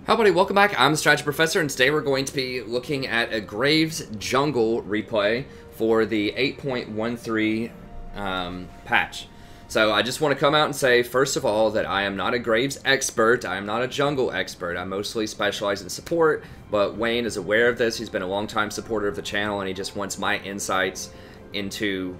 Hi buddy, welcome back. I'm the Strategy Professor, and today we're going to be looking at a Graves Jungle replay for the 8.13 patch. So I just want to come out and say, first of all, that I am not a Graves expert. I am not a jungle expert. I mostly specialize in support, but Wayne is aware of this. He's been a long-time supporter of the channel, and he just wants my insights into,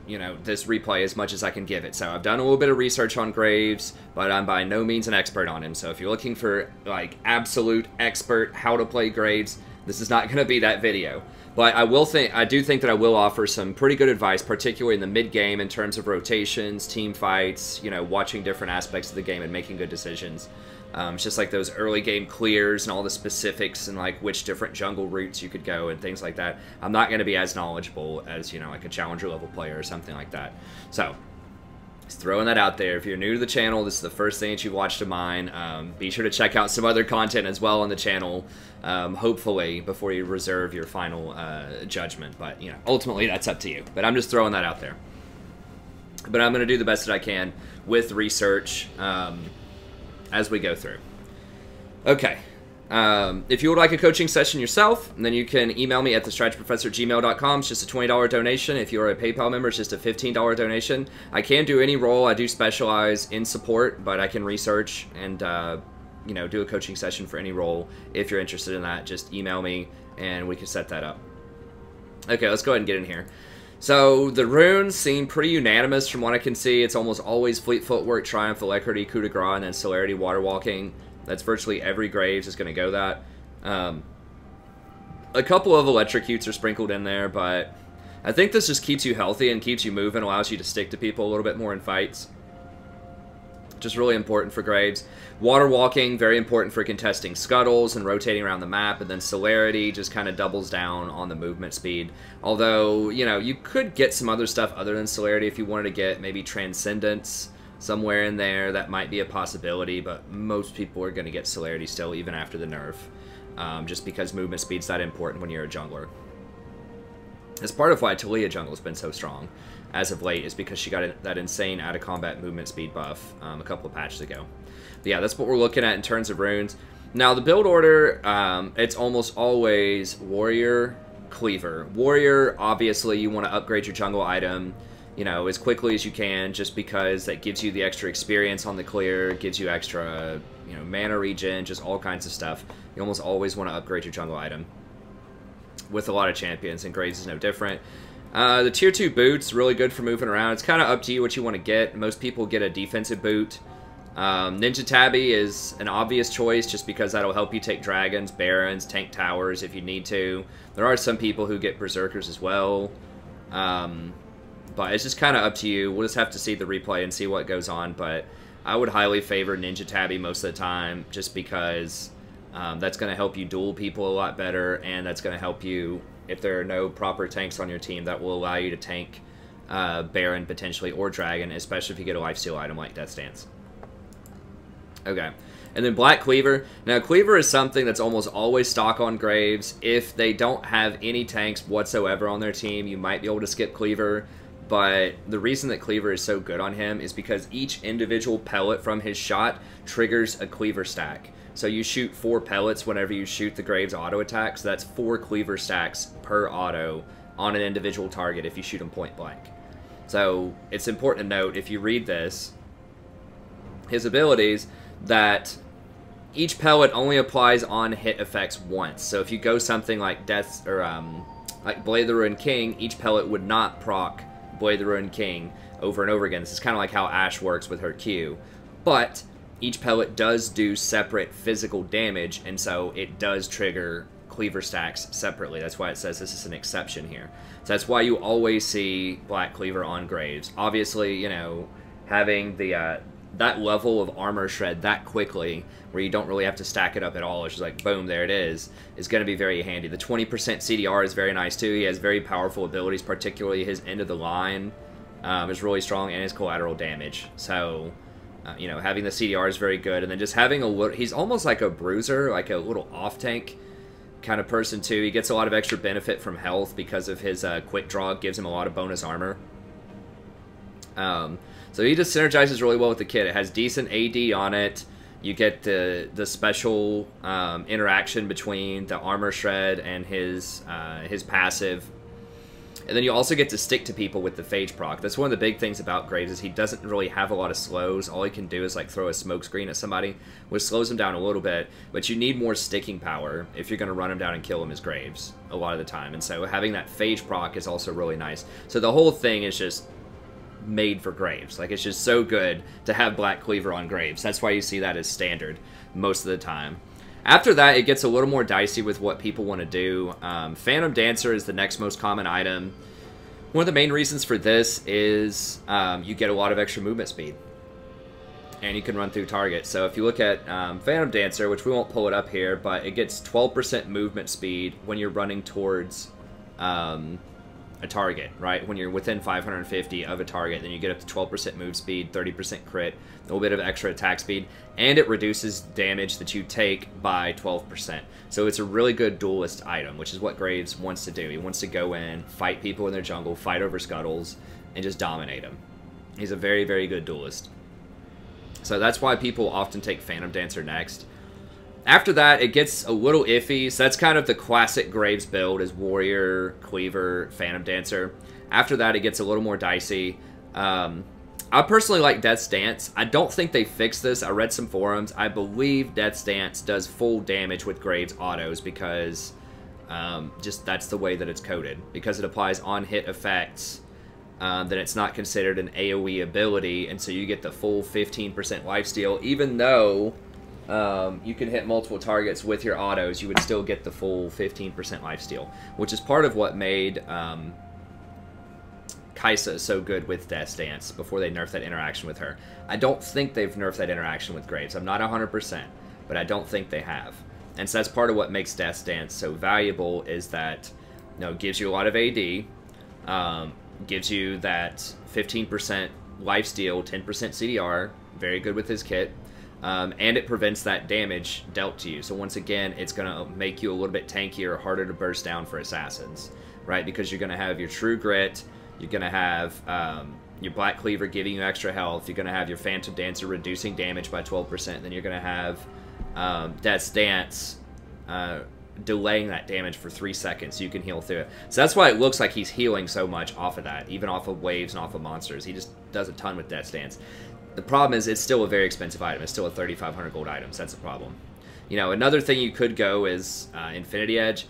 you know, this replay as much as I can give it. So I've done a little bit of research on Graves, but I'm by no means an expert on him. So if you're looking for, like, absolute expert how to play Graves, this is not going to be that video. But I do think that I will offer some pretty good advice, particularly in the mid-game in terms of rotations, team fights, you know, watching different aspects of the game and making good decisions. It's just like those early game clears and all the specifics and like which different jungle routes you could go and things like that. I'm not going to be as knowledgeable as, you know, like a challenger level player or something like that. So, just throwing that out there. If you're new to the channel, this is the first thing that you've watched of mine. Be sure to check out some other content as well on the channel, hopefully, before you reserve your final judgment. But, you know, ultimately that's up to you. But I'm just throwing that out there. But I'm going to do the best that I can with research as we go through. Okay. If you would like a coaching session yourself, then you can email me at thestrategyprofessor@gmail.com. It's just a $20 donation. If you're a PayPal member, it's just a $15 donation. I can do any role. I do specialize in support, but I can research and, you know, do a coaching session for any role. If you're interested in that, just email me and we can set that up. Okay, let's go ahead and get in here. So, the runes seem pretty unanimous from what I can see. It's almost always Fleet Footwork, Triumph, Alacrity, Coup de Grace, and then Celerity, Water Walking. That's virtually every Graves is going to go that. A couple of Electrocutes are sprinkled in there, but I think this just keeps you healthy and keeps you moving, allows you to stick to people a little bit more in fights. Just really important for Graves. Water Walking, very important for contesting scuttles and rotating around the map, and then Celerity just kind of doubles down on the movement speed. Although, you know, you could get some other stuff other than Celerity if you wanted to get maybe Transcendence somewhere in there. That might be a possibility, but most people are going to get Celerity still, even after the nerf, just because movement speed's that important when you're a jungler. It's part of why Talia jungle's been so strong as of late, is because she got that insane out-of-combat movement speed buff a couple of patches ago. But yeah, that's what we're looking at in terms of runes. Now, the build order, it's almost always Warrior, Cleaver. Warrior, obviously, you want to upgrade your jungle item, you know, as quickly as you can, just because that gives you the extra experience on the clear, gives you extra, you know, mana regen, just all kinds of stuff. You almost always want to upgrade your jungle item with a lot of champions, and Graves is no different. The tier 2 boot's really good for moving around. It's kind of up to you what you want to get. Most people get a defensive boot. Ninja Tabby is an obvious choice just because that'll help you take dragons, barons, tank towers if you need to. There are some people who get berserkers as well. But it's just kind of up to you. We'll just have to see the replay and see what goes on. But I would highly favor Ninja Tabby most of the time, just because that's going to help you duel people a lot better, and that's going to help you if there are no proper tanks on your team. That will allow you to tank Baron potentially, or Dragon, especially if you get a lifesteal item like Death Stance. Okay. And then Black Cleaver. Now, Cleaver is something that's almost always stock on Graves. If they don't have any tanks whatsoever on their team, you might be able to skip Cleaver. But the reason that Cleaver is so good on him is because each individual pellet from his shot triggers a Cleaver stack. So you shoot 4 pellets whenever you shoot the Graves auto attack. So that's 4 Cleaver stacks per auto on an individual target if you shoot him point blank. So it's important to note, if you read this, his abilities, that each pellet only applies on hit effects once. So if you go something like Death, or like Blade of the Ruined King, each pellet would not proc Blade of the Ruined King over and over again. This is kind of like how Ashe works with her Q. But each pellet does do separate physical damage, and so it does trigger Cleaver stacks separately. That's why it says this is an exception here. So that's why you always see Black Cleaver on Graves. Obviously, you know, having the that level of armor shred that quickly, where you don't really have to stack it up at all, it's just like, boom, there it is going to be very handy. The 20% CDR is very nice too. He has very powerful abilities, particularly his end of the line is really strong, and his collateral damage. So, you know, having the CDR is very good, and then just having a little, he's almost like a bruiser, like a little off-tank kind of person too. He gets a lot of extra benefit from health because of his quick draw, gives him a lot of bonus armor. So he just synergizes really well with the kit. It has decent AD on it. You get the special interaction between the armor shred and his passive. And then you also get to stick to people with the phage proc. That's one of the big things about Graves is he doesn't really have a lot of slows. All he can do is like throw a smoke screen at somebody, which slows him down a little bit. But you need more sticking power if you're going to run him down and kill him as Graves a lot of the time. And so having that phage proc is also really nice. So the whole thing is just made for Graves. Like, it's just so good to have Black Cleaver on Graves. That's why you see that as standard most of the time. After that, it gets a little more dicey with what people want to do. Phantom Dancer is the next most common item. One of the main reasons for this is you get a lot of extra movement speed. And you can run through targets. So if you look at Phantom Dancer, which we won't pull it up here, but it gets 12% movement speed when you're running towards a target, right? When you're within 550 of a target, then you get up to 12% move speed, 30% crit, a little bit of extra attack speed, and it reduces damage that you take by 12%. So it's a really good duelist item, which is what Graves wants to do. He wants to go in, fight people in their jungle, fight over scuttles, and just dominate them. He's a very, very good duelist. So that's why people often take Phantom Dancer next. After that, it gets a little iffy. So that's kind of the classic Graves build, is Warrior, Cleaver, Phantom Dancer. After that, it gets a little more dicey. I personally like Death's Dance. I don't think they fixed this. I read some forums. I believe Death's Dance does full damage with Graves autos because just that's the way that it's coded. Because it applies on-hit effects, then it's not considered an AoE ability, and so you get the full 15% lifesteal, even though you can hit multiple targets with your autos, you would still get the full 15% lifesteal, which is part of what made Kaisa so good with Death's Dance before they nerfed that interaction with her. I don't think they've nerfed that interaction with Graves. I'm not 100%, but I don't think they have. And so that's part of what makes Death's Dance so valuable, is that, you know, it gives you a lot of AD, gives you that 15% lifesteal, 10% CDR, very good with his kit. And it prevents that damage dealt to you. So once again, it's going to make you a little bit tankier, harder to burst down for assassins, right? Because you're going to have your True Grit, you're going to have your Black Cleaver giving you extra health, you're going to have your Phantom Dancer reducing damage by 12%, then you're going to have Death's Dance delaying that damage for 3 seconds so you can heal through it. So that's why it looks like he's healing so much off of that, even off of waves and off of monsters. He just does a ton with Death's Dance. The problem is it's still a very expensive item. It's still a 3,500 gold item, so that's a problem. You know, another thing you could go is Infinity Edge.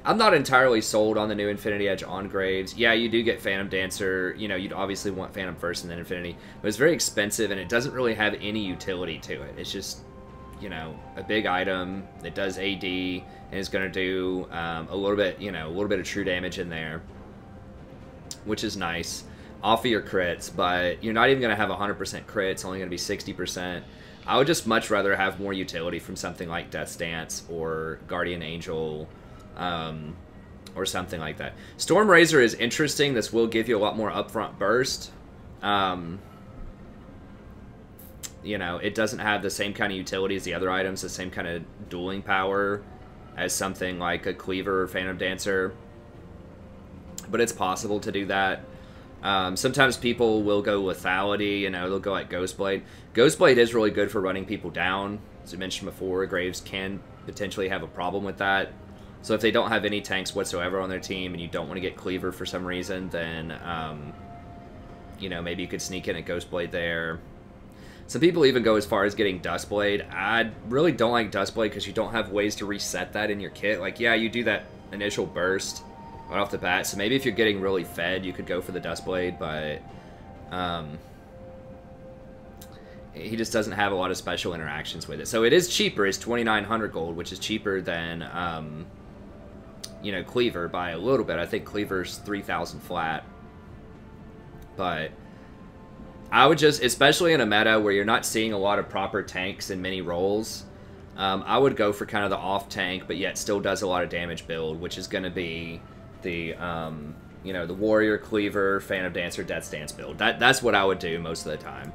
I'm not entirely sold on the new Infinity Edge on Graves. Yeah, you do get Phantom Dancer. You know, you'd obviously want Phantom first and then Infinity. But it's very expensive, and it doesn't really have any utility to it. It's just, you know, a big item that does AD, and is going to do a little bit, you know, a little bit of true damage in there, which is nice off of your crits, but you're not even going to have 100% crit. It's only going to be 60%. I would just much rather have more utility from something like Death's Dance or Guardian Angel, or something like that. Storm Razor is interesting. This will give you a lot more upfront burst. You know, it doesn't have the same kind of utility as the other items, the same kind of dueling power as something like a Cleaver or Phantom Dancer, but it's possible to do that. Sometimes people will go lethality, you know, they'll go like Ghostblade. Ghostblade is really good for running people down. As I mentioned before, Graves can potentially have a problem with that. So if they don't have any tanks whatsoever on their team and you don't want to get Cleaver for some reason, then, you know, maybe you could sneak in a Ghostblade there. Some people even go as far as getting Dustblade. I really don't like Dustblade because you don't have ways to reset that in your kit. Like, yeah, you do that initial burst right off the bat, so maybe if you're getting really fed, you could go for the Dustblade, but he just doesn't have a lot of special interactions with it. So it is cheaper. It's 2,900 gold, which is cheaper than, you know, Cleaver by a little bit. I think Cleaver's 3,000 flat, but I would just, especially in a meta where you're not seeing a lot of proper tanks in many roles, I would go for kind of the off-tank, but yet still does a lot of damage build, which is going to be the, you know, the Warrior, Cleaver, Phantom Dancer, Death's Dance build. That's what I would do most of the time.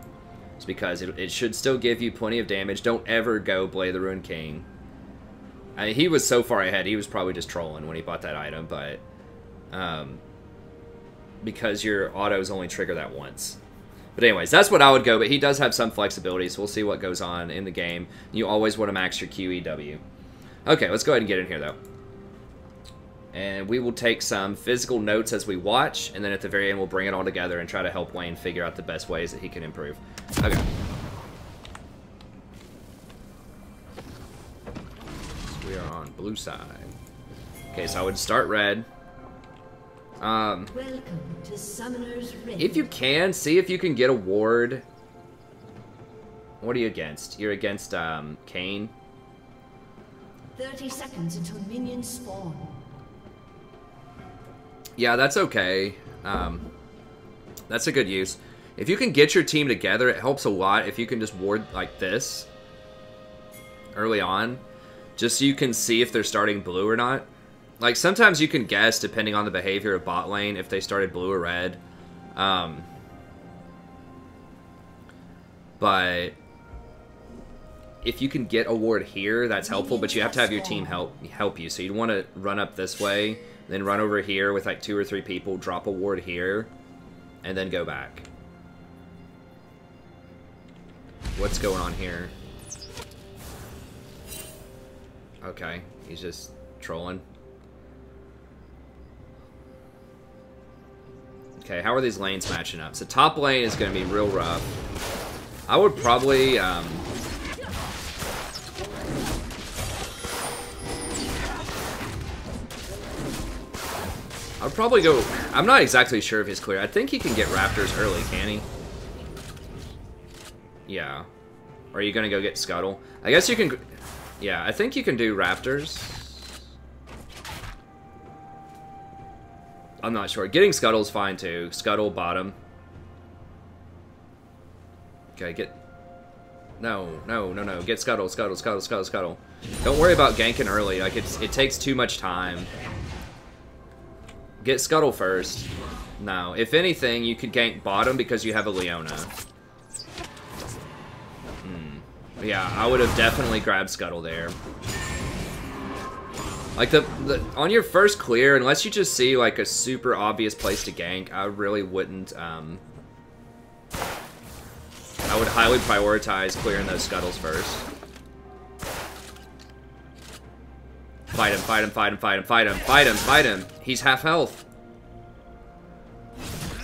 It's because it should still give you plenty of damage. Don't ever go Blade the Ruined King. I mean, he was so far ahead, he was probably just trolling when he bought that item, but because your autos only trigger that once. But anyways, that's what I would go, but he does have some flexibility, so we'll see what goes on in the game. You always want to max your QEW. Okay, let's go ahead and get in here, though. And we will take some physical notes as we watch, and then at the very end we'll bring it all together and try to help Wayne figure out the best ways that he can improve. Okay. So we are on blue side. Okay, so I would start red. Welcome to Summoner's Rift. If you can, see if you can get a ward. What are you against? You're against Kane. 30 seconds until minions spawn. Yeah, that's okay. That's a good use. If you can get your team together, it helps a lot if you can just ward like this early on, just so you can see if they're starting blue or not. Like, sometimes you can guess, depending on the behavior of bot lane, if they started blue or red. But if you can get a ward here, that's helpful, but you have to have your team help you. So you'd want to run up this way, then run over here with like 2 or 3 people, drop a ward here, and then go back. What's going on here? Okay, he's just trolling. Okay, how are these lanes matching up? So top lane is going to be real rough. I would probably... I'd probably go... I'm not exactly sure if he's clear. I think he can get Raptors early, can he? Yeah. Or are you going to go get Scuttle? I guess you can... Yeah, I think you can do Raptors. I'm not sure. Getting Scuttle's fine too. Scuttle bottom. Okay, get... No. Get Scuttle. Don't worry about ganking early. Like, it takes too much time. Get Scuttle first. No. If anything, you could gank bottom because you have a Leona. Yeah, I would have definitely grabbed Scuttle there. Like, on your first clear, unless you just see, like, a super obvious place to gank, I really wouldn't, I would highly prioritize clearing those Scuttles first. Fight him. He's half health.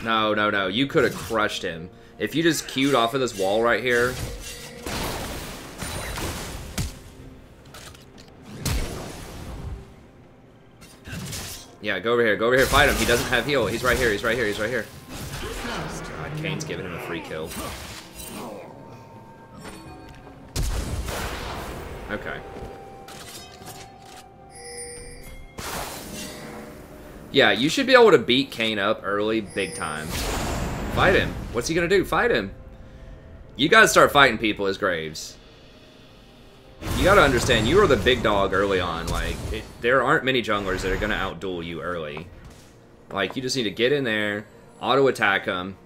No. You could have crushed him. If you just queued off of this wall right here... Yeah, go over here, fight him. He doesn't have heal. He's right here. God, Kane's giving him a free kill. Okay. Yeah, you should be able to beat Kane up early, big time. Fight him. What's he gonna do? Fight him. You gotta start fighting people as Graves. You gotta understand, you are the big dog early on. Like, there aren't many junglers that are gonna outduel you early. Like, you just need to get in there, auto-attack them.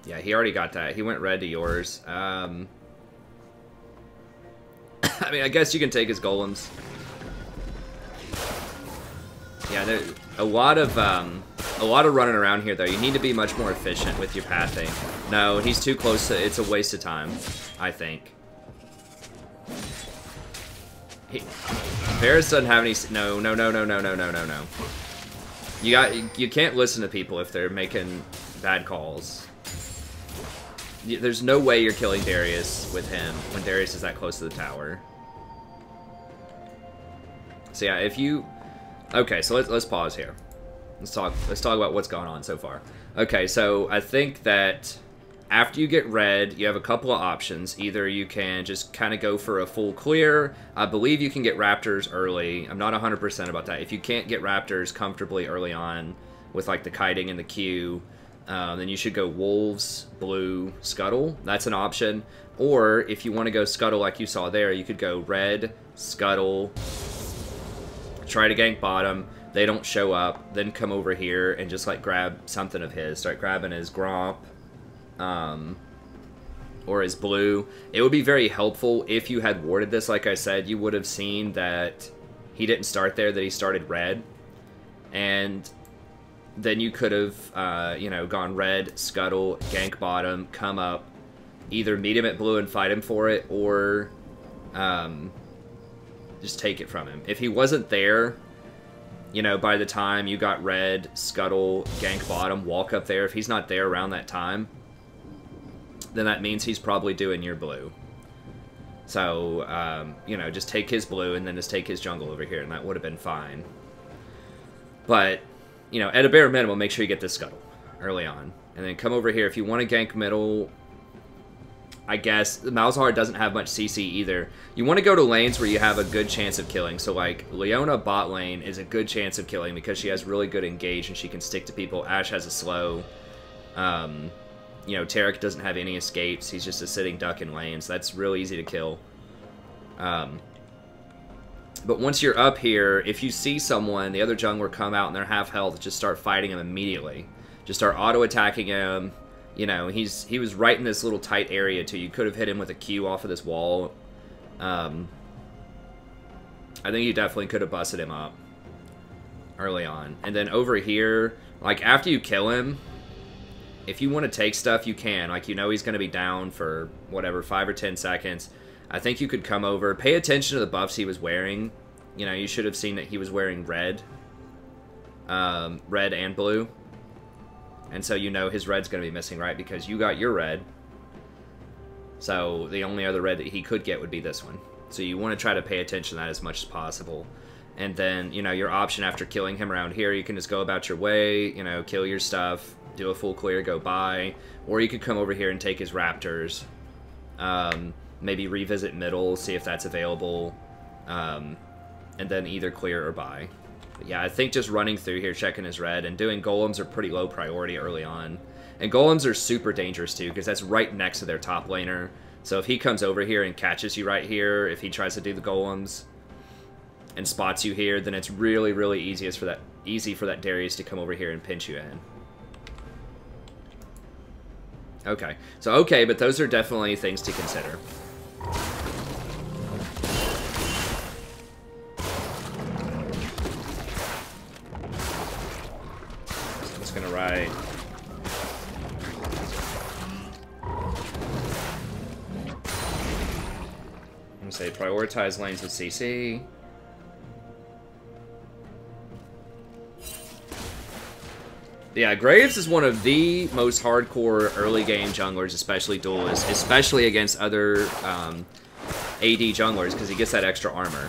Yeah, he already got that. He went red to yours. I mean, I guess you can take his golems. Yeah, there's a lot of running around here, though. You need to be much more efficient with your pathing. No, he's too close to... It's a waste of time, I think. Varus doesn't have any... No. You can't listen to people if they're making bad calls. There's no way you're killing Darius with him when Darius is that close to the tower. So yeah, if you... Okay, so let's pause here. Let's talk about what's going on so far. Okay, so I think that after you get red, you have a couple of options. Either you can just kind of go for a full clear. I believe you can get Raptors early. I'm not 100% about that. If you can't get Raptors comfortably early on with like the kiting and the Q, then you should go Wolves, Blue, Scuttle. That's an option. Or if you want to go Scuttle like you saw there, you could go red, Scuttle, try to gank bottom. They don't show up, then come over here and just like grab something of his. Start grabbing his Gromp, or his Blue. It would be very helpful if you had warded this. Like I said, you would have seen that he didn't start there, that he started red. And then you could have, you know, gone red, scuttle, gank bottom, come up, either meet him at blue and fight him for it, or just take it from him. If he wasn't there, you know, by the time you got red, scuttle, gank bottom, walk up there, if he's not there around that time, then that means he's probably doing your blue. So, you know, just take his blue and then just take his jungle over here, and that would have been fine. But, you know, at a bare minimum, make sure you get this scuttle early on. And then come over here. If you want to gank middle, I guess, Malzahar doesn't have much CC either. You want to go to lanes where you have a good chance of killing. So, like, Leona bot lane is a good chance of killing because she has really good engage and she can stick to people. Ashe has a slow. You know, Taric doesn't have any escapes. He's just a sitting duck in lanes. That's real easy to kill. But once you're up here, if you see someone, the other jungler come out and they're half health, just start fighting him immediately. Just start auto-attacking him. You know, he was right in this little tight area, too. You could have hit him with a Q off of this wall. I think you definitely could have busted him up early on. And then over here, like, after you kill him, if you want to take stuff, you can. Like, you know he's going to be down for, whatever, 5 or 10 seconds. I think you could come over. Pay attention to the buffs he was wearing. You know, you should have seen that he was wearing red. Red and blue. And so you know his red's going to be missing, right? Because you got your red. So the only other red that he could get would be this one. So you want to try to pay attention to that as much as possible. And then, you know, your option after killing him around here, you can just go about your way, you know, kill your stuff, do a full clear, go by. Or you could come over here and take his raptors. Maybe revisit middle, see if that's available. And then either clear or buy. But yeah, I think just running through here, checking his red, and doing golems are pretty low priority early on. And golems are super dangerous too, because that's right next to their top laner. So if he comes over here and catches you right here, if he tries to do the golems and spots you here, then it's really, really easy for that Darius to come over here and pinch you in. Okay, so okay, but those are definitely things to consider. So I'm just gonna write. I'm gonna say prioritize lanes with CC. Yeah, Graves is one of the most hardcore early game junglers, especially duelists, especially against other AD junglers, because he gets that extra armor.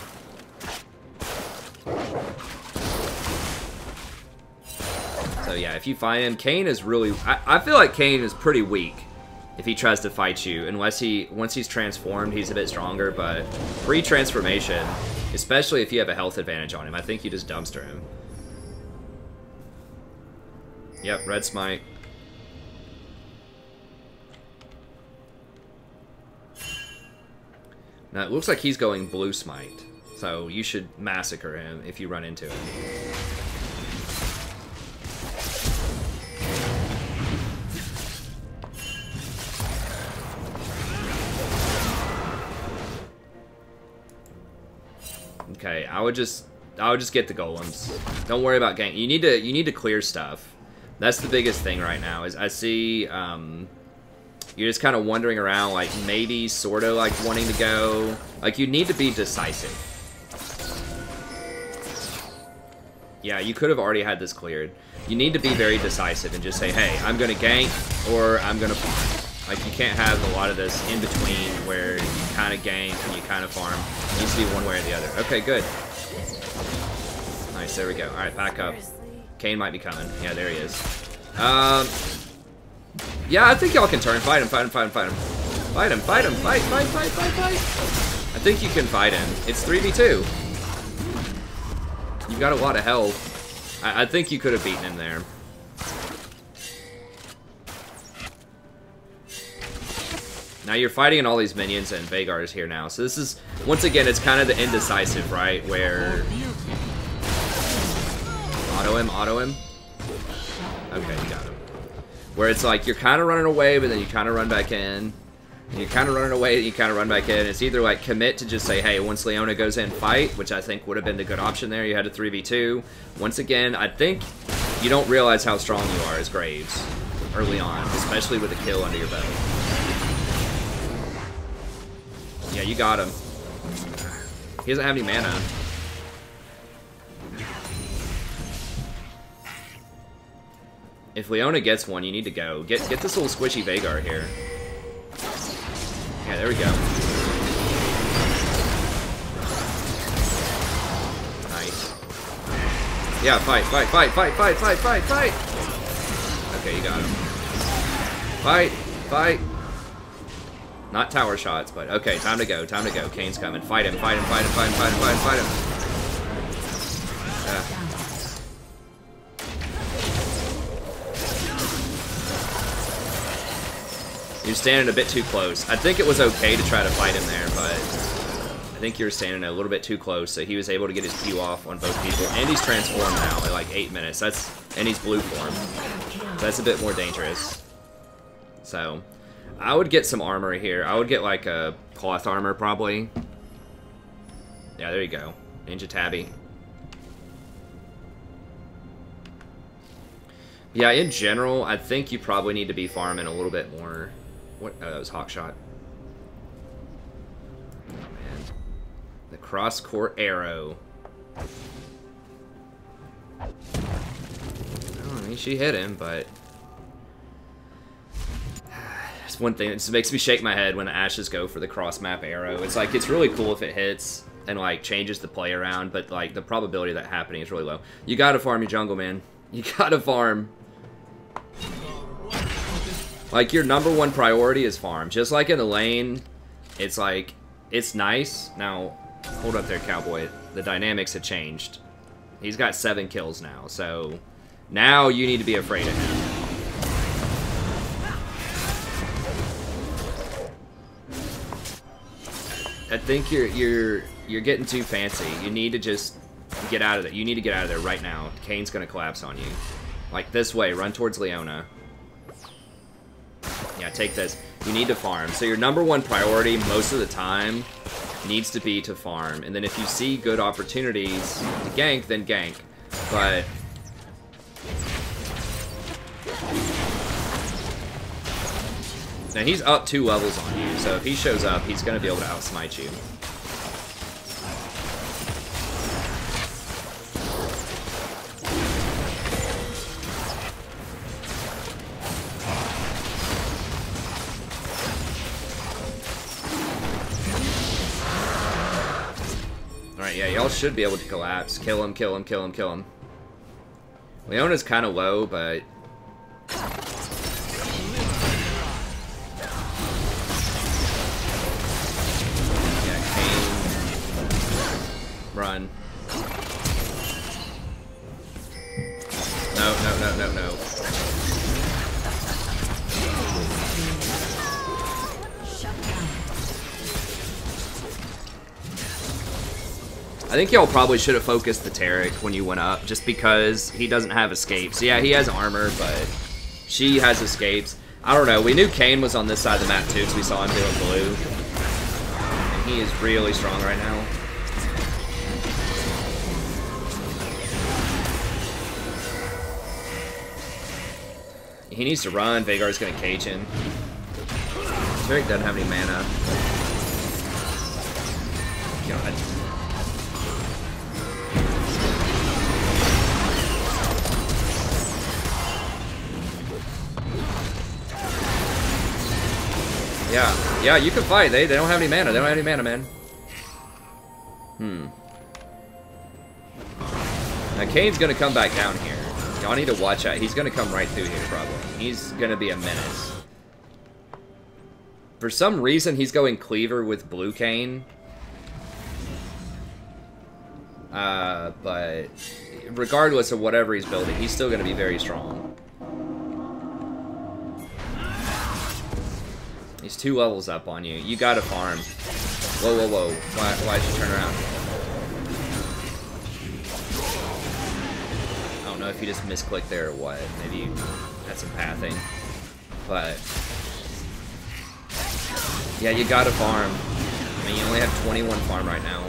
So yeah, if you find him, Kayn is really... I feel like Kayn is pretty weak if he tries to fight you, unless once he's transformed, he's a bit stronger, but pre-transformation, especially if you have a health advantage on him, I think you just dumpster him. Yep, red smite. Now, it looks like he's going blue smite. So, you should massacre him if you run into him. Okay, I would just get the golems. Don't worry about gank. You need to clear stuff. That's the biggest thing right now, is I see, you're just kind of wandering around, like, maybe sort of, like, wanting to go. Like, you need to be decisive. Yeah, you could have already had this cleared. You need to be very decisive and just say, hey, I'm going to gank, or I'm going to farm. Like, you can't have a lot of this in between where you kind of gank and you kind of farm. It needs to be one way or the other. Okay, good. Nice, there we go. Alright, back up. Kayn might be coming. Yeah, there he is. Yeah, I think y'all can turn. Fight him, fight him, fight him, fight him. Fight him, fight him, fight, fight, fight, fight, fight. I think you can fight him. It's 3v2. You've got a lot of health. I think you could have beaten him there. Now you're fighting in all these minions, and Veigar is here now. So this is, once again, it's kind of the indecisive, right? Where... Auto him. Okay, you got him. Where it's like, you're kind of running away, but then you kind of run back in. You're kind of running away, you kind of run back in. It's either like commit to just say, hey, once Leona goes in, fight, which I think would have been the good option there. You had a 3v2. Once again, I think you don't realize how strong you are as Graves early on, especially with a kill under your belt. Yeah, you got him. He doesn't have any mana. If Leona gets one, you need to go. Get this little squishy Veigar here. Yeah, there we go. Nice. Yeah, fight. Okay, you got him. Fight. Not tower shots, but okay, time to go. Kane's coming. Fight him. Yeah. You're standing a bit too close. I think it was okay to try to fight him there, but I think you're standing a little bit too close, so he was able to get his Q off on both people. And he's transformed now in like 8 minutes. And he's blue form. That's a bit more dangerous. So, I would get some armor here. I would get like a cloth armor probably. Yeah, there you go. Ninja Tabby. Yeah, in general, I think you probably need to be farming a little bit more. What? Oh, that was Hawkshot. Oh, man. The cross-court arrow. I mean, she hit him, but... It's one thing that just makes me shake my head when the Ashes go for the cross-map arrow. It's like, it's really cool if it hits and, like, changes the play around, but, like, the probability of that happening is really low. You gotta farm your jungle, man. You gotta farm. Like, your #1 priority is farm. Just like in the lane, it's like, it's nice. Now, hold up there, Cowboy. The dynamics have changed. He's got 7 kills now, so now you need to be afraid of him. I think you're getting too fancy. You need to just get out of there. You need to get out of there right now. Kane's gonna collapse on you. Like this way, run towards Leona. Yeah, take this. You need to farm. So your #1 priority most of the time needs to be to farm. And then if you see good opportunities to gank, then gank. But now he's up 2 levels on you, so if he shows up, he's gonna be able to outsmite you. Alright, yeah, y'all should be able to collapse. Kill him. Leona's kind of low, but... yeah, Kane. Run. No. I think y'all probably should have focused the Taric when you went up, just because he doesn't have escapes. Yeah, he has armor, but she has escapes. I don't know. We knew Kane was on this side of the map too, because we saw him doing blue. And he is really strong right now. He needs to run. Veigar's going to cage him. Taric doesn't have any mana. God. Yeah, you can fight. They don't have any mana. They don't have any mana, man. Now, Kane's going to come back down here. Y'all need to watch out. He's going to come right through here, probably. He's going to be a menace. For some reason, he's going Cleaver with Blue Kane. But regardless of whatever he's building, he's still going to be very strong. He's 2 levels up on you. You gotta farm. Whoa. Why'd you turn around? I don't know if you just misclicked there or what. Maybe you had some pathing. But Yeah, you gotta farm. I mean, you only have 21 farm right now.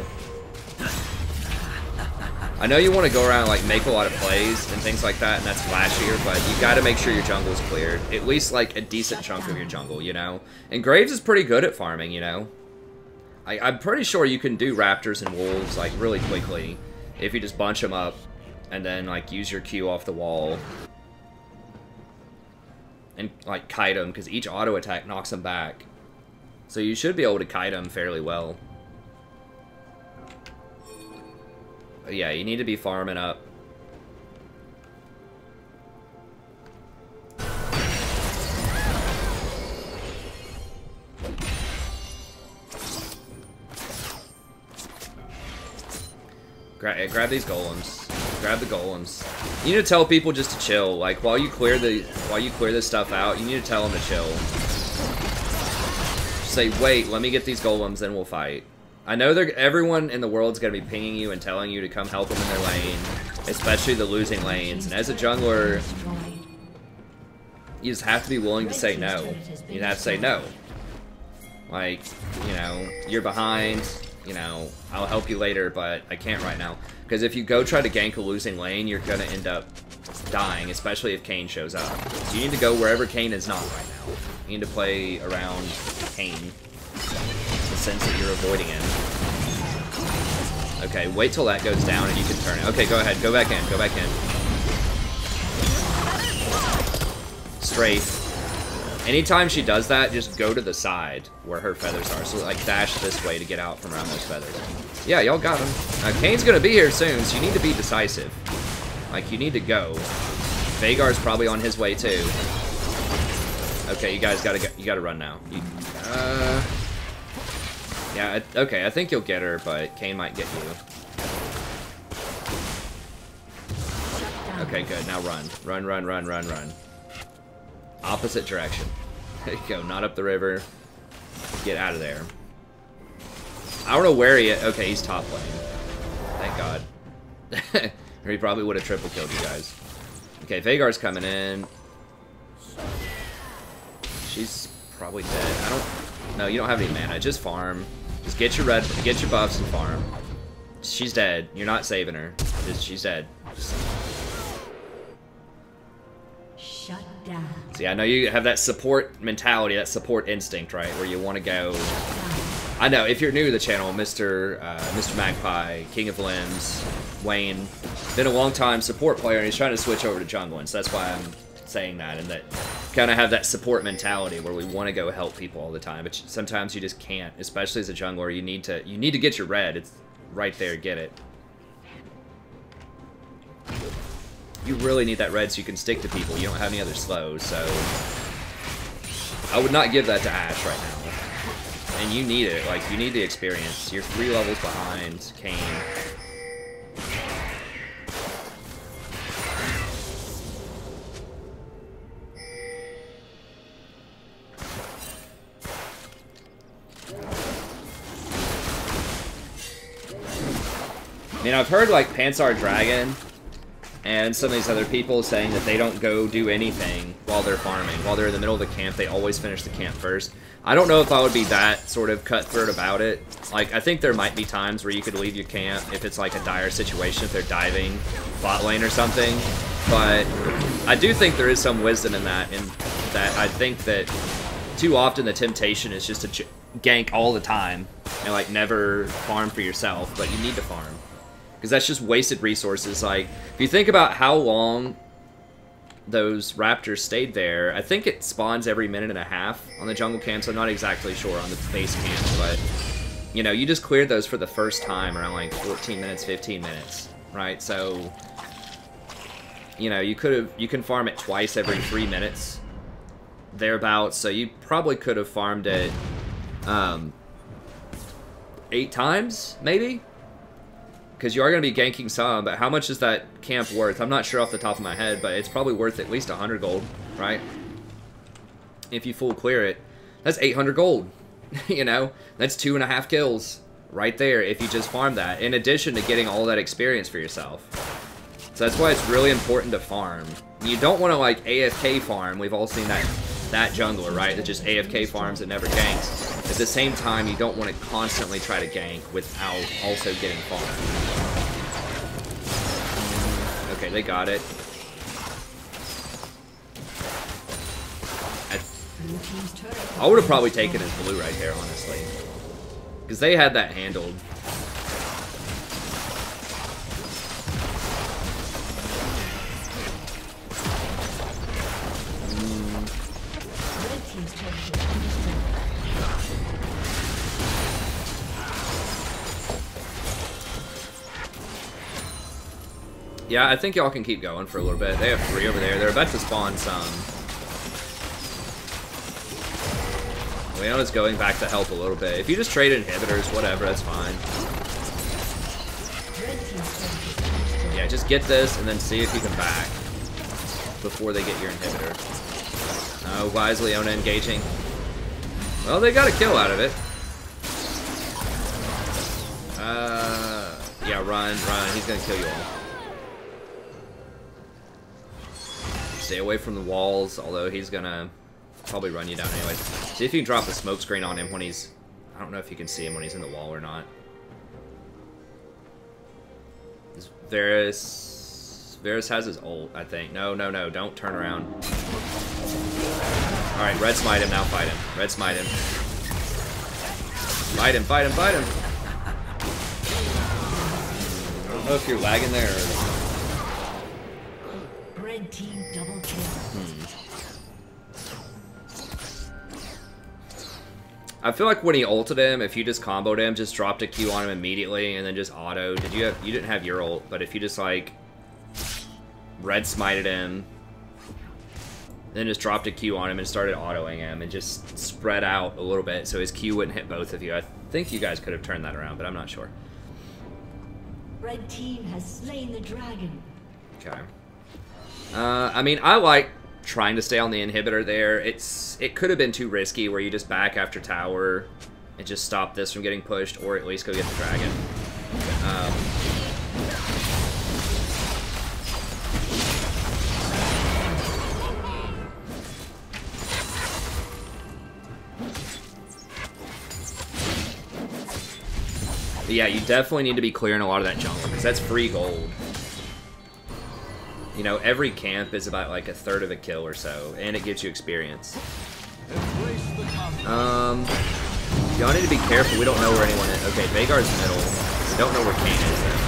I know you want to go around and like make a lot of plays and things like that, and that's flashier, but you gotta make sure your jungle's cleared. At least like a decent chunk of your jungle, you know? And Graves is pretty good at farming, you know? I'm pretty sure you can do Raptors and Wolves like really quickly if you just bunch them up and then like use your Q off the wall. And like kite them, because each auto attack knocks them back. So you should be able to kite them fairly well. But yeah, you need to be farming up. Grab these golems. Grab the golems. You need to tell people just to chill. Like while you clear this stuff out, you need to tell them to chill. Just say, wait, let me get these golems, then we'll fight. I know everyone in the world's gonna be pinging you and telling you to come help them in their lane, especially the losing lanes. And as a jungler, you just have to be willing to say no. You have to say no. Like, you know, you're behind. You know, I'll help you later, but I can't right now. Because if you go try to gank a losing lane, you're going to end up dying, especially if Kayn shows up. So you need to go wherever Kayn is not right now. You need to play around Kayn. The sense that you're avoiding him. Okay, wait till that goes down and you can turn it. Okay, go ahead. Go back in. Go back in. Strafe. Anytime she does that, just go to the side where her feathers are. So, like, dash this way to get out from around those feathers. Yeah, y'all got him. Kayn's gonna be here soon, so you need to be decisive. Like, you need to go. Veigar's probably on his way, too. Okay, you guys gotta go. You gotta run now. Yeah, okay, I think you'll get her, but Kayn might get you. Okay, good. Now run. Run, run, run, run, run. Opposite direction. There you go. Not up the river. Get out of there. I don't know where he is. Okay, he's top lane. Thank God. Or he probably would have triple killed you guys. Okay, Veigar's coming in. She's probably dead. I don't... No, you don't have any mana. Just farm. Just get your get your buffs and farm. She's dead. You're not saving her. She's dead. Shut down. See, I know you have that support mentality, that support instinct, right? Where you want to go... I know, if you're new to the channel, Mr. Magpie, King of Limbs, Wayne, been a long time support player, and he's trying to switch over to jungle, and so that's why I'm saying that, and that kind of have that support mentality where we want to go help people all the time, but sometimes you just can't, especially as a jungler. You need to get your red. It's right there. Get it. You really need that red so you can stick to people. You don't have any other slows, so I would not give that to Ashe right now. And you need it. Like, you need the experience. You're 3 levels behind Kayn. I mean, I've heard, like, Pansar Dragon and some of these other people saying that they don't go do anything while they're farming. While they're in the middle of the camp, they always finish the camp first. I don't know if I would be that sort of cutthroat about it. Like, I think there might be times where you could leave your camp if it's like a dire situation, if they're diving bot lane or something. But I do think there is some wisdom in that I think that too often the temptation is just to gank all the time and, like, never farm for yourself, but you need to farm. Because that's just wasted resources. Like, if you think about how long those raptors stayed there, I think it spawns every minute and a half on the jungle camps. I'm not exactly sure on the base camps, but, you know, you just cleared those for the first time around, like, 14 minutes, 15 minutes, right? So, you know, you can farm it twice every 3 minutes, thereabouts, so you probably could have farmed it 8 times, maybe? Because you are going to be ganking some, but how much is that camp worth? I'm not sure off the top of my head, but it's probably worth at least 100 gold, right? If you full clear it, that's 800 gold, you know? That's 2.5 kills right there if you just farm that, in addition to getting all that experience for yourself. So that's why it's really important to farm. You don't want to, like, AFK farm. We've all seen that jungler, right? That just AFK farms and never ganks. At the same time, you don't want to constantly try to gank without also getting farmed. Okay, they got it. I would have probably taken his blue right there, honestly. Because they had that handled. Yeah, I think y'all can keep going for a little bit. They have 3 over there. They're about to spawn some. Leona's going back to help a little bit. If you just trade inhibitors, whatever, that's fine. Yeah, just get this and then see if you can back before they get your inhibitor. Oh, why is Leona engaging? Well, they got a kill out of it. Yeah, run. He's gonna kill you all. Stay away from the walls, although he's gonna probably run you down anyway. See if you can drop a smoke screen on him when he's... I don't know if you can see him when he's in the wall or not. Varus has his ult, I think. No, don't turn around. Alright, red smite him now, fight him. Red smite him. Fight him. I don't know if you're lagging there or... Red team double kill. I feel like when he ulted him, if you just comboed him, just dropped a Q on him immediately, and then just auto. You didn't have your ult, but if you just like red smited him, then just dropped a Q on him and started autoing him, and just spread out a little bit so his Q wouldn't hit both of you. I think you guys could have turned that around, but I'm not sure. Red team has slain the dragon. Okay. I mean, I like trying to stay on the inhibitor there. It could have been too risky where you just back after tower and just stop this from getting pushed, or at least go get the dragon. But yeah, you definitely need to be clearing a lot of that jungle, because that's free gold. You know, every camp is about like 1/3 of a kill or so, and it gives you experience. Y'all need to be careful. We don't know where anyone is. Okay, Vhagar's middle. We don't know where Kayn is though.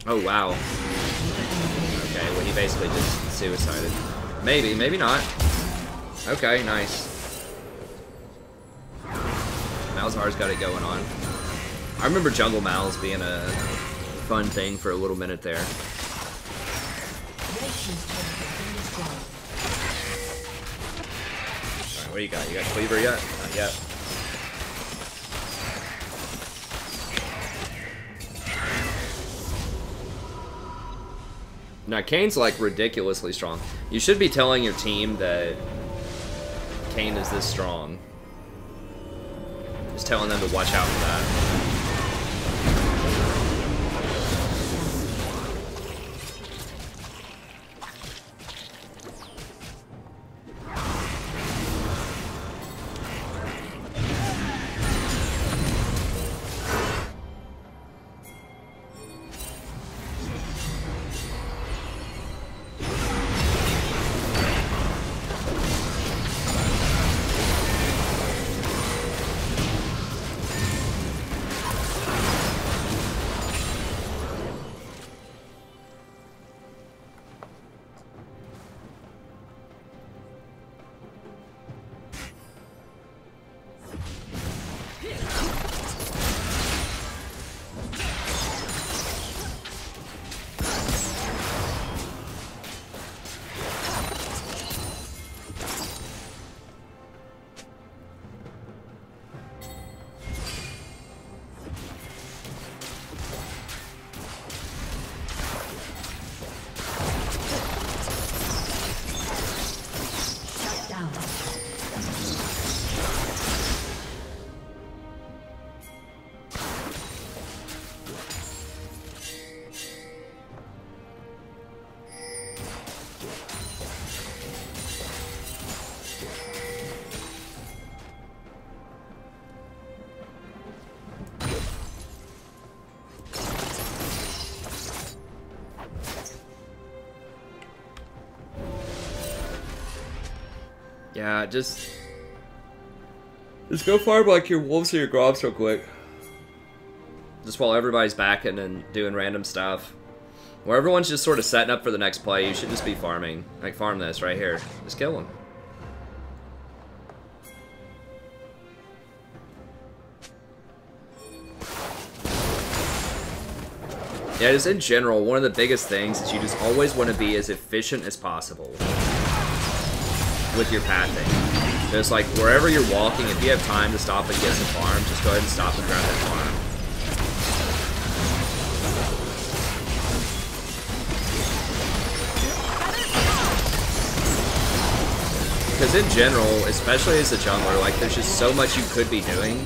Oh, wow. Okay, well, he basically just suicided. Maybe, maybe not. Okay, nice. Malzahar's got it going on. I remember Jungle Mal's being a fun thing for a little minute there. Alright, what do you got? You got Cleaver yet? Not yet. Now, Kayn's like ridiculously strong. You should be telling your team that Kayn is this strong. Just telling them to watch out for that. Yeah, just go farm like your wolves or your grobs real quick. Just while everybody's backing and doing random stuff. Where everyone's just sort of setting up for the next play, you should just be farming. Like, farm this right here. Just kill him. Yeah, just in general, one of the biggest things is you just always want to be as efficient as possible with your pathing. Just like wherever you're walking, if you have time to stop and get some farm, just go ahead and stop and grab that farm. Because in general, especially as a jungler, like there's just so much you could be doing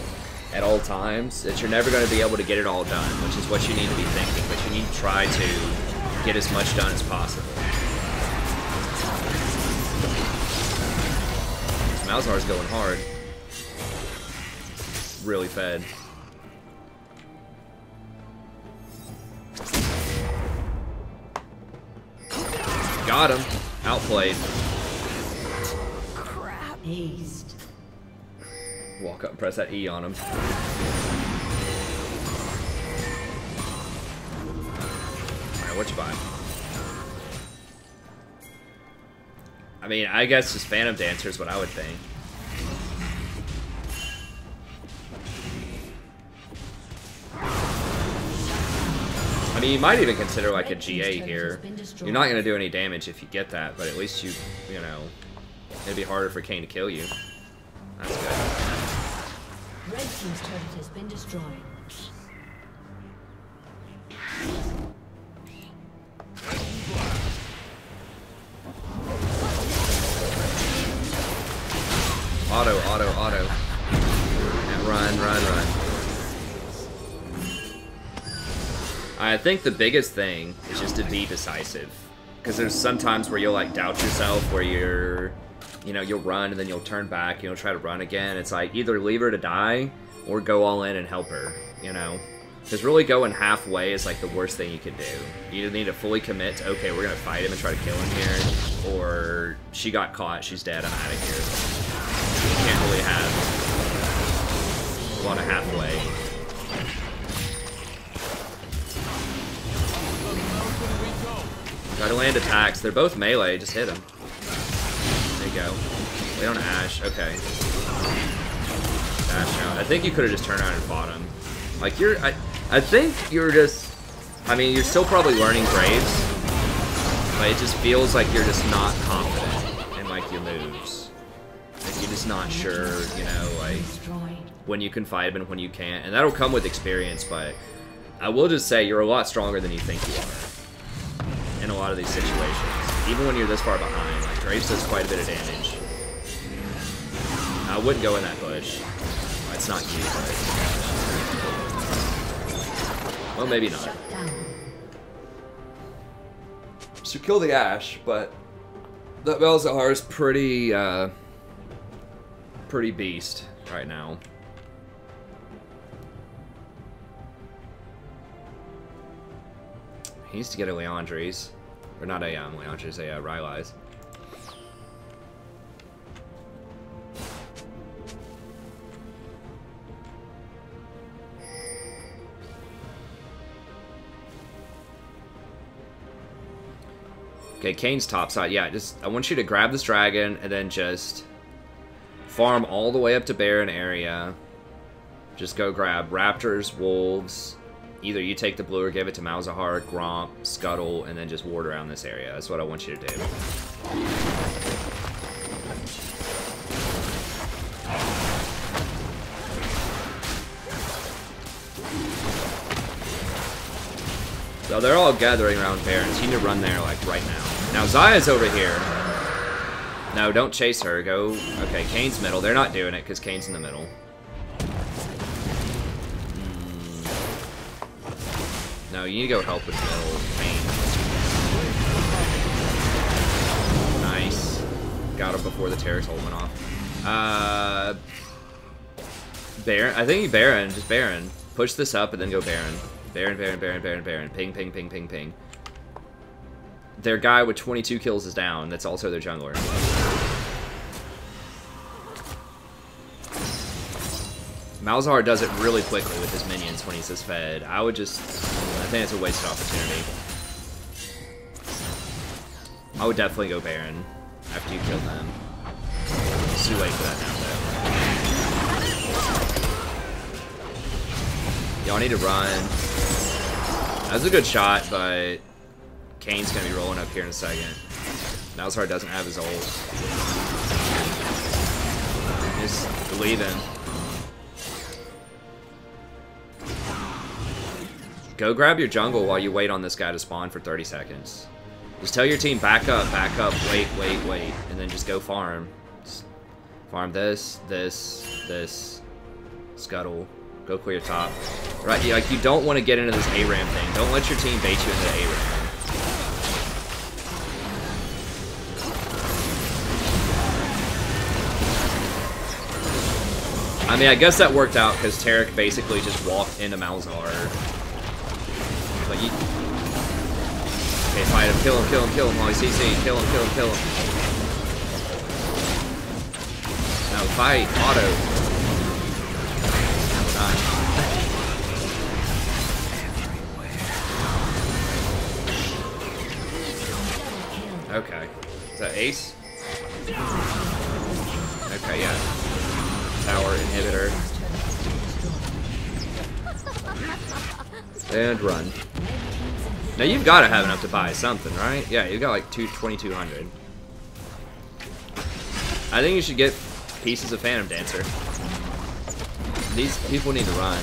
at all times that you're never going to be able to get it all done, which is what you need to be thinking. But you need to try to get as much done as possible. Malzahar's going hard. Really fed. Got him. Outplayed. Crap. Aced. Walk up and press that E on him. Alright, what you buy? I mean, I guess just Phantom Dancer is what I would think. I mean, you might even consider like a GA here. You're not going to do any damage if you get that, but at least you know, it'd be harder for Kayn to kill you. That's good. Red team's turret has been destroyed. Auto. And run. I think the biggest thing is just to be decisive. Because there's sometimes where you'll like doubt yourself, where you'll run and then you'll turn back, you'll try to run again. It's like either leave her to die or go all in and help her, you know? Because really going halfway is like the worst thing you could do. You either need to fully commit to, okay, we're going to fight him and try to kill him here, or she got caught, she's dead, I'm out of here. You can't really have a lot of halfway. Try to land attacks. They're both melee, just hit them. There you go. Wait on Ashe, okay. Dash out. I think you could have just turned around and fought him. Like, I think you're just, I mean, you're still probably learning Graves, but it just feels like you're just not confident in, like, your moves. Like, you're just not sure, you know, like, when you can fight him and when you can't. And that'll come with experience, but I will just say you're a lot stronger than you think you are in a lot of these situations. Even when you're this far behind, like, Graves does quite a bit of damage. I wouldn't go in that bush. Well, it's not you, but... Well, maybe not. So kill the Ashe, but that Malzahar is pretty, pretty beast right now. He needs to get a Leandri's. Or not a Leandri's, a Rylai's. Okay, Kayn's topside. Yeah, I want you to grab this dragon and then just farm all the way up to Baron area. Just go grab Raptors, Wolves. Either you take the blue or give it to Malzahar, Gromp, Scuttle, and then just ward around this area. That's what I want you to do. So they're all gathering around Barons. You need to run there, like, right now. Now, Zaya's over here. No, don't chase her. Go... Okay, Kayn's middle. They're not doing it, because Kayn's in the middle. No, you need to go help with middle. Kayn. Nice. Got him before the Terrace ult went off. Baron. I think Baron. Just Baron. Push this up and then go Baron. Baron. Ping, ping, ping, ping, ping. Their guy with 22 kills is down. That's also their jungler. Malzahar does it really quickly with his minions when he's this fed. I think it's a wasted opportunity. I would definitely go Baron after you kill them. It's too late for that now, though. Y'all need to run. That was a good shot, but Kane's gonna be rolling up here in a second. Malzahar doesn't have his ult. Just leaving. Go grab your jungle while you wait on this guy to spawn for 30 seconds. Just tell your team back up, wait, and then just go farm. Just farm this, scuttle, go clear top. Right, like you don't want to get into this ARAM thing. Don't let your team bait you into the ARAM. I mean, I guess that worked out because Tarek basically just walked into Malzahar. But you... Okay, fight him, kill him while he's CC. Kill him. No, fight, auto. Okay. Is that Ace? Okay, yeah. Tower inhibitor. And run. Now you've got to have enough to buy something, right? Yeah, you've got like 2,200. I think you should get pieces of Phantom Dancer. These people need to run.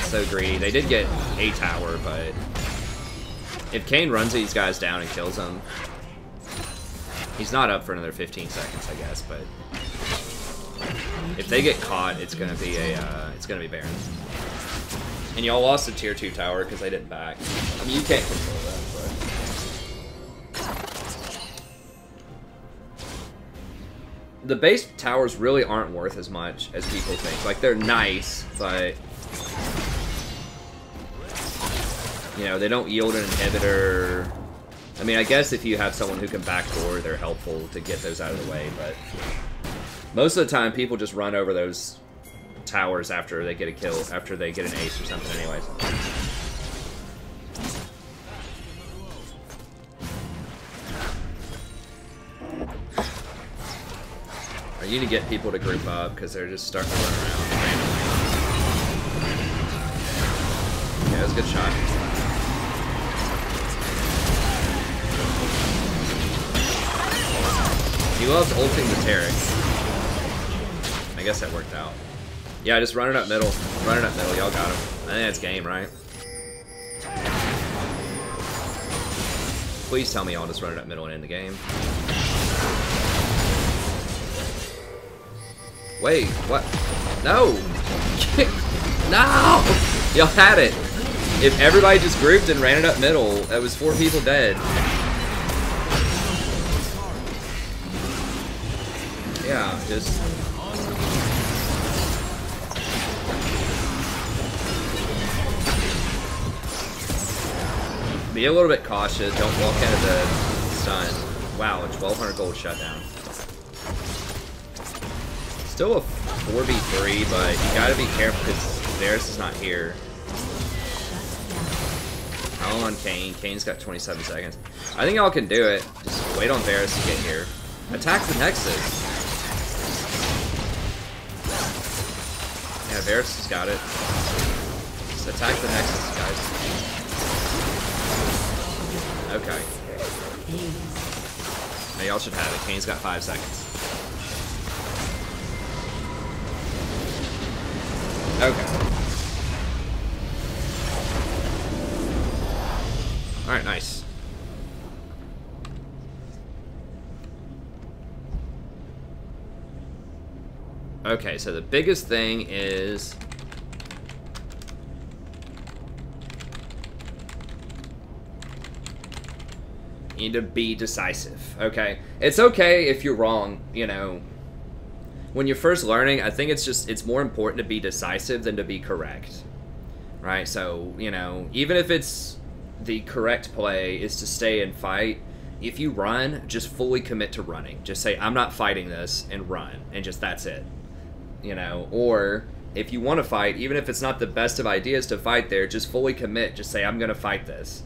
So greedy. They did get a tower, but if Kane runs these guys down and kills them, he's not up for another 15 seconds, I guess. But if they get caught, it's gonna be Baron. And y'all lost the tier 2 tower because they didn't back. I mean, you can't control that, but... The base towers really aren't worth as much as people think. Like, they're nice, but... You know, they don't yield an inhibitor. I mean, I guess if you have someone who can backdoor, they're helpful to get those out of the way, but... Most of the time, people just run over those towers after they get a kill, after they get an ace or something anyways. I need to get people to group up because they're just starting to run around randomly. Yeah, that was a good shot. He loves ulting the Tarek. I guess that worked out. Yeah, just run it up middle. Run it up middle. Y'all got him. I think that's game, right? Please tell me y'all just run it up middle and end the game. Wait, what? No! No! Y'all had it. If everybody just grouped and ran it up middle, that was 4 people dead. Yeah, just... Be a little bit cautious. Don't walk into the stun. Wow, a 1,200 gold shutdown. Still a 4v3, but you gotta be careful because Varus is not here. I'm on Kane. Kane's got 27 seconds. I think y'all can do it. Just wait on Varus to get here. Attack the Nexus. Yeah, Varus has got it. Just attack the Nexus, guys. Okay. Now y'all should have it. Kane's got 5 seconds. Okay. Alright, nice. Okay, so the biggest thing is... You need to be decisive, okay? It's okay if you're wrong, you know. When you're first learning, I think it's more important to be decisive than to be correct. Right? So, you know, even if it's the correct play is to stay and fight, if you run, just fully commit to running. Just say, I'm not fighting this, and run. And just, that's it. you know, or if you want to fight, even if it's not the best of ideas to fight there, just fully commit. Just say, I'm going to fight this,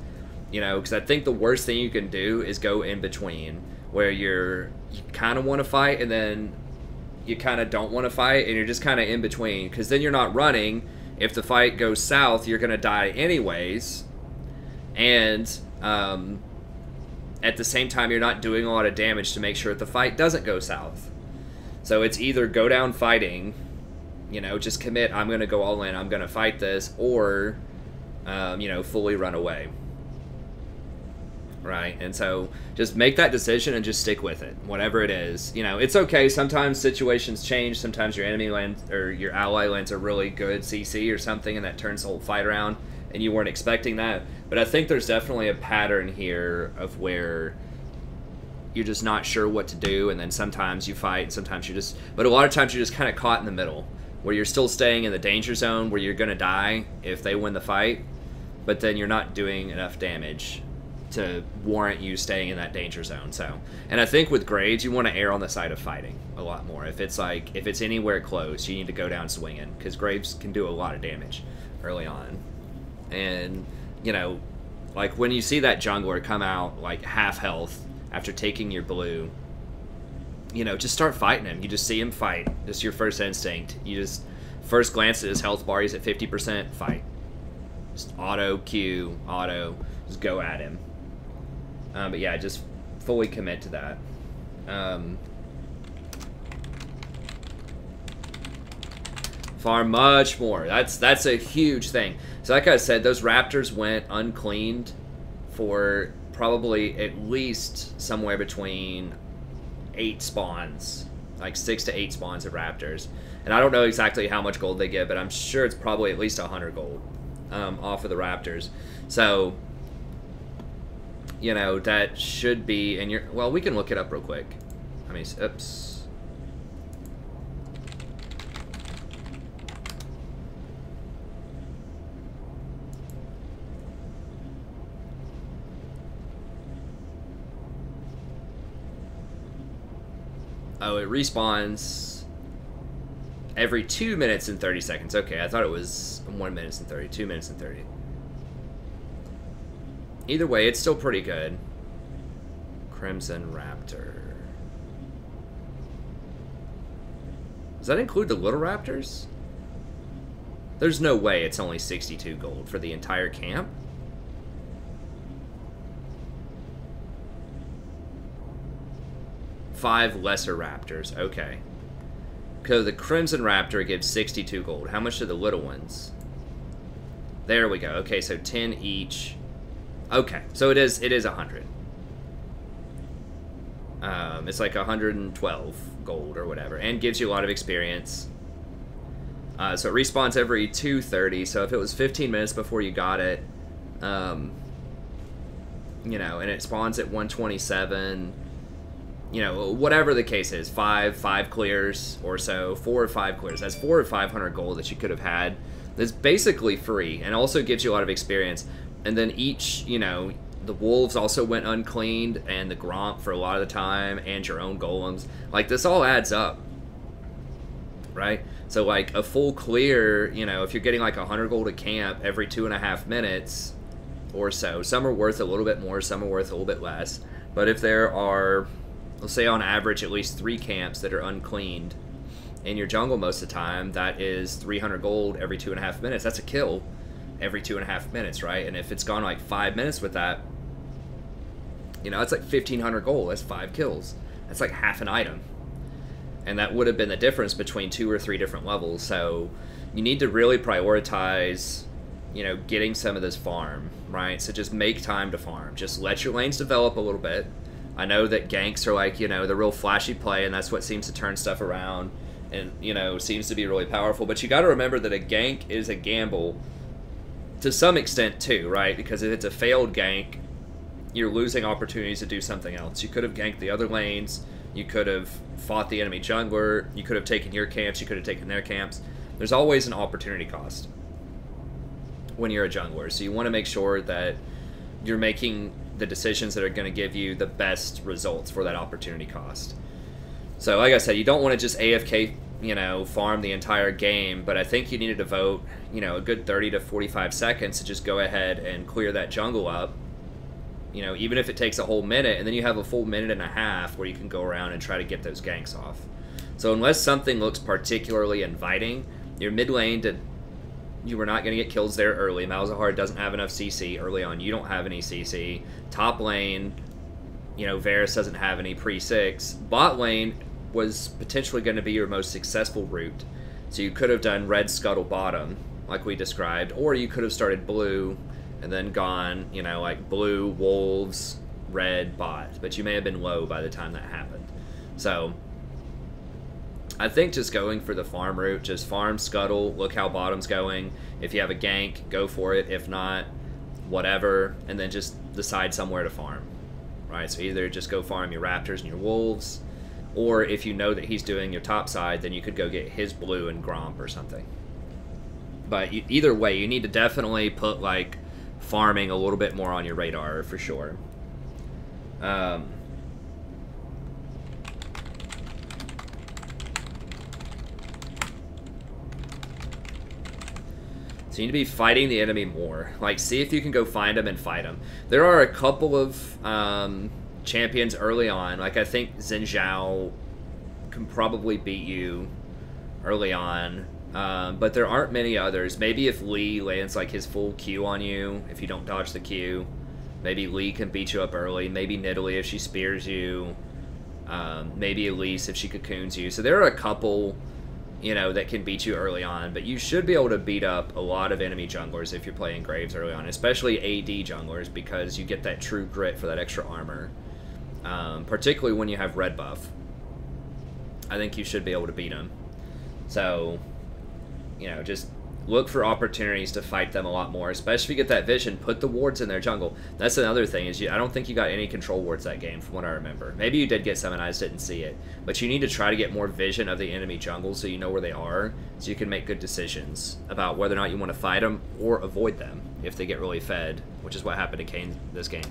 you know, because I think the worst thing you can do is go in between where you kind of want to fight and then you kind of don't want to fight and you're just kind of in between, because then you're not running. If the fight goes south, you're going to die anyways, and at the same time, you're not doing a lot of damage to make sure that the fight doesn't go south. So it's either go down fighting, you know, just commit, I'm going to go all in, I'm going to fight this, or, you know, fully run away. Right? And so just make that decision and just stick with it, whatever it is. You know, it's okay. Sometimes situations change. Sometimes your enemy lands or your ally lands a really good CC or something, and that turns the whole fight around, and you weren't expecting that. But I think there's definitely a pattern here of where you're just not sure what to do, and then sometimes you fight, and sometimes you just... But a lot of times you're just kind of caught in the middle, where you're still staying in the danger zone, where you're going to die if they win the fight, but then you're not doing enough damage to warrant you staying in that danger zone. So, and I think with Graves, you want to err on the side of fighting a lot more. If it's anywhere close, you need to go down swinging, because Graves can do a lot of damage early on. And, you know, like when you see that jungler come out like half health after taking your blue, you know, just start fighting him. You just see him fight. Just your first instinct. You just first glance at his health bar, he's at 50%, fight. Just auto Q, auto, just go at him. But yeah, just fully commit to that. Farm much more. That's a huge thing. So like I said, those raptors went uncleaned for probably at least somewhere between 8 spawns, like 6 to 8 spawns of raptors. And I don't know exactly how much gold they get, but I'm sure it's probably at least 100 gold off of the raptors. So, you know, that should be in your... Well, we can look it up real quick. I mean, oops. Oh, it respawns every 2 minutes and 30 seconds. Okay, I thought it was 1 minute and 30. 2 minutes and 30. Either way, it's still pretty good. Crimson Raptor. Does that include the little raptors? There's no way it's only 62 gold for the entire camp. Five lesser raptors. Okay. So the Crimson Raptor gives 62 gold. How much do the little ones? There we go. Okay, so 10 each. Okay, so it is 100. It's like 112 gold or whatever, and gives you a lot of experience. So it respawns every 2:30. So if it was 15 minutes before you got it, you know, and it spawns at 127. You know, whatever the case is, 5 clears or so, 4 or 5 clears. That's 400 or 500 gold that you could have had. That's basically free, and also gives you a lot of experience. And then each, you know, the wolves also went uncleaned, and the Gromp for a lot of the time, and your own golems. Like, this all adds up, right? So, like, a full clear, you know, if you're getting like 100 gold a camp every 2.5 minutes or so, some are worth a little bit more, some are worth a little bit less. But if there are, let's say on average, at least 3 camps that are uncleaned in your jungle most of the time, that is 300 gold every 2.5 minutes. That's a kill every 2.5 minutes, right? And if it's gone like 5 minutes with that, you know, that's like 1,500 gold. That's 5 kills. That's like half an item. And that would have been the difference between 2 or 3 different levels. So you need to really prioritize, you know, getting some of this farm, right? So just make time to farm. Just let your lanes develop a little bit. I know that ganks are like, you know, the real flashy play, and that's what seems to turn stuff around and, you know, seems to be really powerful. But you got to remember that a gank is a gamble to some extent too, right? Because if it's a failed gank, you're losing opportunities to do something else. You could have ganked the other lanes. You could have fought the enemy jungler. You could have taken your camps. You could have taken their camps. There's always an opportunity cost when you're a jungler. So you want to make sure that you're making the decisions that are going to give you the best results for that opportunity cost. So like I said, you don't want to just AFK you know, farm the entire game, but I think you need to devote, you know, a good 30 to 45 seconds to just go ahead and clear that jungle up. You know, even if it takes a whole minute, and then you have a full minute and a half where you can go around and try to get those ganks off. So unless something looks particularly inviting, your mid lane, you were not going to get kills there early. Malzahar doesn't have enough CC early on. You don't have any CC. Top lane, you know, Varus doesn't have any pre-6. Bot lane was potentially going to be your most successful route. So you could have done red scuttle bottom, like we described, or you could have started blue and then gone, you know, like blue, wolves, red, bot. But you may have been low by the time that happened. So I think just going for the farm route, just farm, scuttle, look how bottom's going. If you have a gank, go for it. If not, whatever, and then just decide somewhere to farm. Right, so either just go farm your raptors and your wolves, or if you know that he's doing your top side, then you could go get his blue and Gromp or something. But either way, you need to definitely put, like, farming a little bit more on your radar, for sure. So you need to be fighting the enemy more. Like, see if you can go find them and fight them. There are a couple of champions early on. Like, I think Xin Zhao can probably beat you early on. But there aren't many others. Maybe if Lee lands, like, his full Q on you, if you don't dodge the Q, maybe Lee can beat you up early. Maybe Nidalee if she spears you. Maybe Elise if she cocoons you. So there are a couple, you know, that can beat you early on, but you should be able to beat up a lot of enemy junglers if you're playing Graves early on, especially AD junglers, because you get that true grit for that extra armor, particularly when you have red buff. I think you should be able to beat them. So, you know, just look for opportunities to fight them a lot more, especially if you get that vision. Put the wards in their jungle. That's another thing, is I don't think you got any control wards that game from what I remember. Maybe you did get some and I just didn't see it, but you need to try to get more vision of the enemy jungle so you know where they are, so you can make good decisions about whether or not you want to fight them or avoid them if they get really fed, which is what happened to Kayn this game.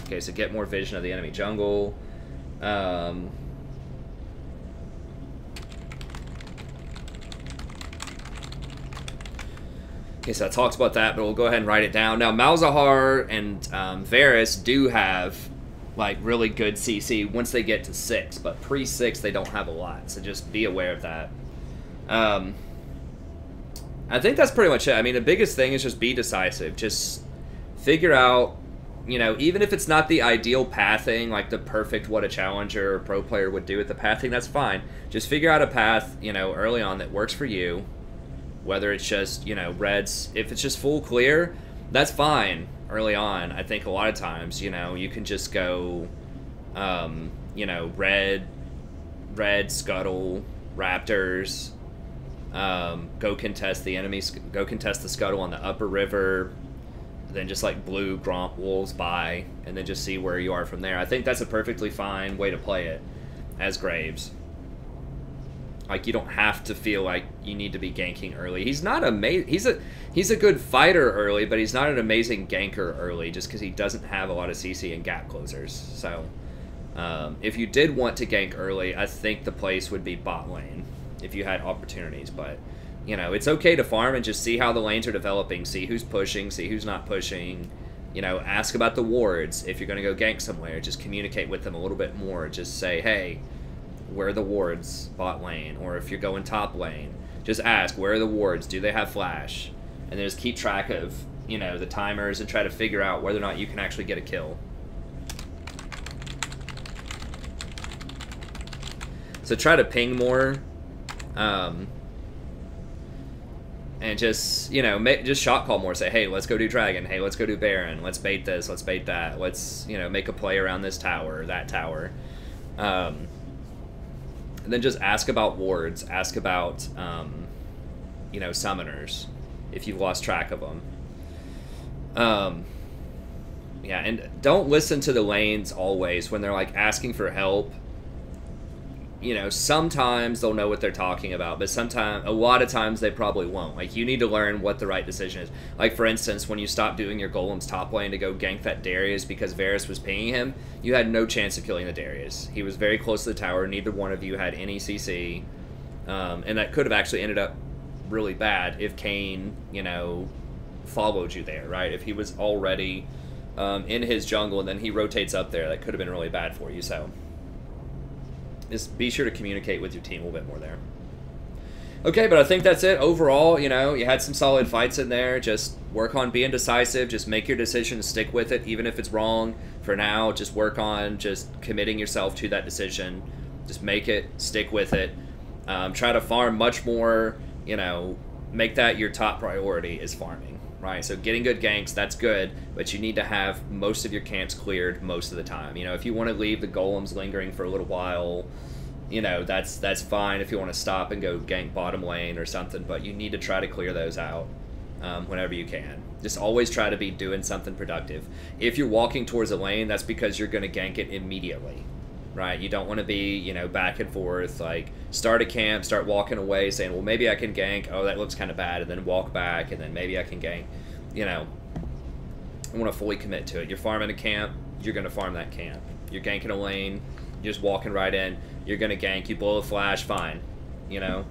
Okay, so get more vision of the enemy jungle. Okay, so I talked about that, but we'll go ahead and write it down. Now, Malzahar and Varus do have, like, really good CC once they get to 6, but pre-6 they don't have a lot, so just be aware of that. I think that's pretty much it. I mean, the biggest thing is just be decisive. Just figure out, you know, even if it's not the ideal pathing, like the perfect what a challenger or pro player would do with the pathing, that's fine. Just figure out a path, you know, early on that works for you. Whether it's just, you know, reds, if it's just full clear, that's fine early on. I think a lot of times, you know, you can just go, you know, red, scuttle, raptors, go contest the enemies, go contest the scuttle on the upper river, then just like blue, Gromp, wolves by, and then just see where you are from there. I think that's a perfectly fine way to play it as Graves. Like, you don't have to feel like you need to be ganking early. He's not amazing. He's a good fighter early, but he's not an amazing ganker early just because he doesn't have a lot of CC and gap closers. So if you did want to gank early, I think the place would be bot lane if you had opportunities, but you know, it's okay to farm and just see how the lanes are developing, see who's pushing, see who's not pushing. You know, ask about the wards. If you're going to go gank somewhere, just communicate with them a little bit more. Just say, hey, where are the wards bot lane? Or if you're going top lane, just ask, where are the wards? Do they have flash? And then just keep track of, you know, the timers and try to figure out whether or not you can actually get a kill. So try to ping more. And just, you know, just shot call more. Say, hey, let's go do Dragon. Hey, let's go do Baron. Let's bait this. Let's bait that. Let's, you know, make a play around this tower, that tower. And then just ask about wards. Ask about, you know, summoners, if you've lost track of them. Yeah, and don't listen to the lanes always when they're, like, asking for help. you know, sometimes they'll know what they're talking about, but a lot of times they probably won't. Like, you need to learn what the right decision is. Like, for instance, when you stopped doing your Golem's top lane to go gank that Darius because Varus was pinging him, you had no chance of killing the Darius. He was very close to the tower. Neither one of you had any CC. And that could have actually ended up really bad if Kayn, you know, followed you there, right? If he was already in his jungle and then he rotates up there, that could have been really bad for you. So just be sure to communicate with your team a little bit more there. Okay, but I think that's it. Overall, you know, you had some solid fights in there. Just work on being decisive. Just make your decision, stick with it, even if it's wrong. For now, just work on just committing yourself to that decision. Just make it, stick with it. Try to farm much more, you know, make that your top priority is farming, right? So getting good ganks, that's good, but you need to have most of your camps cleared most of the time. You know, if you want to leave the golems lingering for a little while, you know, that's fine if you want to stop and go gank bottom lane or something, but you need to try to clear those out whenever you can. Just always try to be doing something productive. If you're walking towards a lane, that's because you're going to gank it immediately, right? You don't want to be, you know, back and forth, like start a camp, start walking away saying, well, maybe I can gank, oh, that looks kind of bad, and then walk back, and then maybe I can gank. You know, I want to fully commit to it. You're farming a camp, you're going to farm that camp. You're ganking a lane, you're just walking right in, you're going to gank, you blow a flash, fine. You know,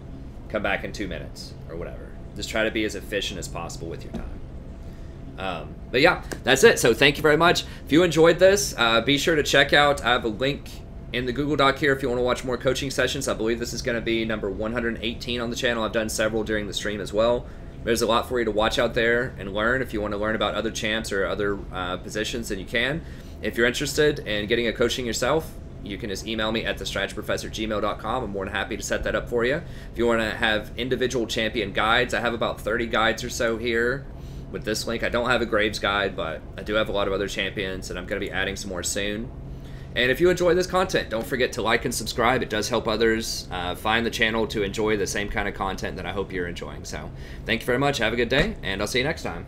come back in 2 minutes or whatever. Just try to be as efficient as possible with your time. But yeah, that's it. So thank you very much. If you enjoyed this, be sure to check out, I have a link in the Google Doc here if you want to watch more coaching sessions. I believe this is going to be number 118 on the channel. I've done several during the stream as well. There's a lot for you to watch out there and learn. If you want to learn about other champs or other positions, then you can. If you're interested in getting a coaching yourself, you can just email me at thestrategyprofessor@gmail.com. I'm more than happy to set that up for you. If you want to have individual champion guides, I have about 30 guides or so here with this link. I don't have a Graves guide, but I do have a lot of other champions, and I'm going to be adding some more soon. And if you enjoy this content, don't forget to like and subscribe. It does help others find the channel to enjoy the same kind of content that I hope you're enjoying. So thank you very much. Have a good day, and I'll see you next time.